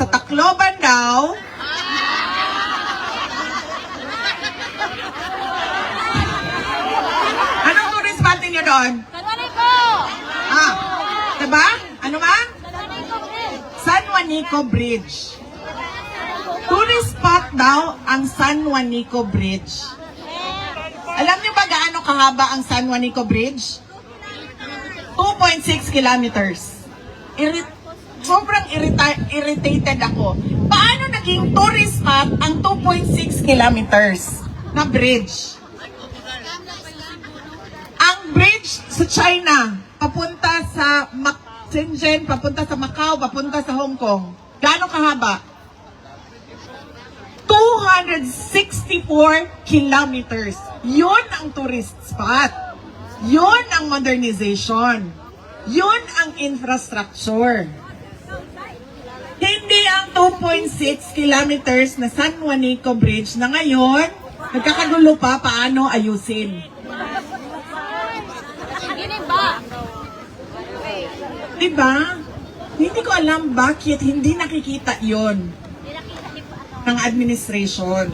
Sa Tacloban daw, anong tourist spot niyo doon? Diba? Ano ba? San Juanico Bridge. Tourist spot daw ang San Juanico Bridge. Alam niyo ba gaano kahaba ang San Juanico Bridge? 2.6 kilometers. Sobrang irritated ako. Paano naging tourist spot ang 2.6 kilometers na bridge? Ang bridge sa China, papunta sa Shenzhen, papunta sa Macau, papunta sa Hong Kong. Gaano kahaba? 264 kilometers. Yun ang tourist spot. Yun ang modernization. Yun ang infrastructure. Hindi ang 2.6 kilometers na San Juanico Bridge na ngayon, nagkakagulo pa paano ayusin. Diba? Hindi ko alam bakit hindi nakikita yon ng administration.